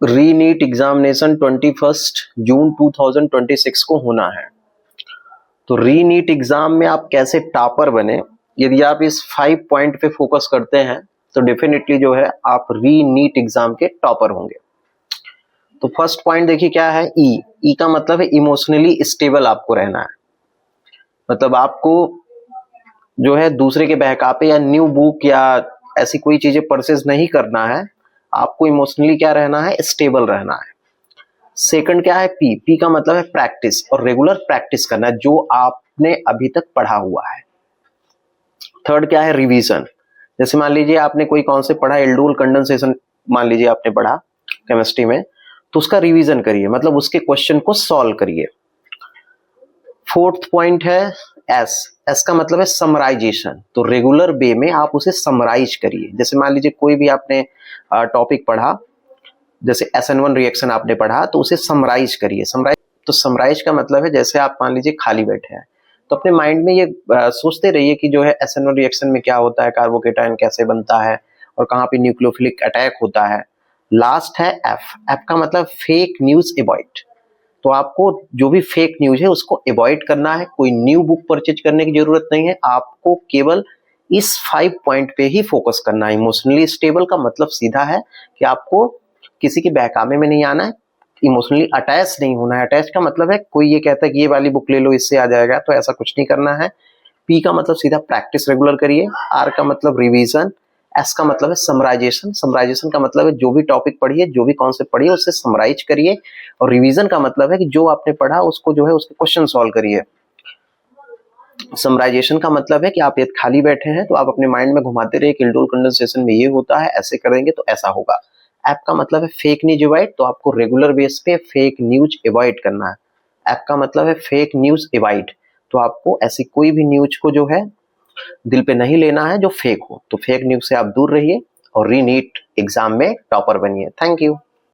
री NEET examination 21 जून 2026 को होना है। तो री नीट एग्जाम में आप कैसे टॉपर बने, यदि आप इस 5 पॉइंट पे फोकस करते हैं तो डेफिनेटली जो है आप री नीट एग्जाम के टॉपर होंगे। तो फर्स्ट पॉइंट देखिए क्या है, ई का मतलब है इमोशनली स्टेबल आपको रहना है। मतलब आपको जो है दूसरे के बहकावे या न्यू बुक या ऐसी कोई चीजें परचेज नहीं करना है, आपको इमोशनली क्या रहना है, स्टेबल रहना है। सेकंड क्या है, पी का मतलब है प्रैक्टिस, और रेगुलर प्रैक्टिस करना है जो आपने अभी तक पढ़ा हुआ है। थर्ड क्या है, रिवीजन। जैसे मान लीजिए आपने कोई कॉन्सेप्ट पढ़ा, एल्डोल कंडेंसेशन मान लीजिए आपने पढ़ा केमिस्ट्री में, तो उसका रिवीजन करिए, मतलब उसके क्वेश्चन को सॉल्व करिए। फोर्थ पॉइंट है एस का मतलब है समराइजेशन। तो रेगुलर वे में आप उसे समराइज करिए। जैसे मान लीजिए कोई भी आपने टॉपिक पढ़ा, जैसे SN1 रिएक्शन आपने पढ़ा, तो उसे समराइज करिए। समराइज का मतलब है जैसे आप मान लीजिए खाली बैठे हैं तो अपने माइंड में ये सोचते रहिए कि जो है SN1 रिएक्शन में क्या होता है, कार्बोकेटायन कैसे बनता है और कहाँ पे न्यूक्लियोफिलिक अटैक होता है। लास्ट है एफ का मतलब फेक न्यूज अवॉइड। तो आपको जो भी फेक न्यूज है उसको अवॉइड करना है। कोई न्यू बुक परचेज करने की जरूरत नहीं है, आपको केवल इस 5 पॉइंट पे ही फोकस करना है। इमोशनली स्टेबल का मतलब सीधा है कि आपको किसी के बहकावे में नहीं आना है, इमोशनली अटैच नहीं होना है। अटैच का मतलब है कोई ये कहता है कि ये वाली बुक ले लो इससे आ जाएगा, तो ऐसा कुछ नहीं करना है। पी का मतलब सीधा प्रैक्टिस रेगुलर करिए। आर का मतलब रिवीजन। एस का मतलब है समराइजेशन। समराइजेशन का मतलब है जो भी टॉपिक पढ़िए, जो भी कॉन्सेप्ट पढ़िए उसे समराइज करिए। और रिवीजन का मतलब है कि जो आपने पढ़ा उसको जो है उसके क्वेश्चन सॉल्व करिए। समराइजेशन का मतलब है कि आप यदि खाली बैठे हैं तो आप अपने माइंड में घुमाते रहिए कि एल्डोल कंडेंसेशन में ये होता है, ऐसे करेंगे तो ऐसा होगा। ऐप का मतलब है फेक न्यूज अवॉइड, तो आपको रेगुलर बेस पे फेक न्यूज अवॉइड करना है। ऐप का मतलब है फेक न्यूज अवॉइड, तो आपको ऐसी कोई भी न्यूज को जो है दिल पे नहीं लेना है जो फेक हो। तो फेक न्यूज से आप दूर रहिए और री नीट एग्जाम में टॉपर बनिए। Thank you.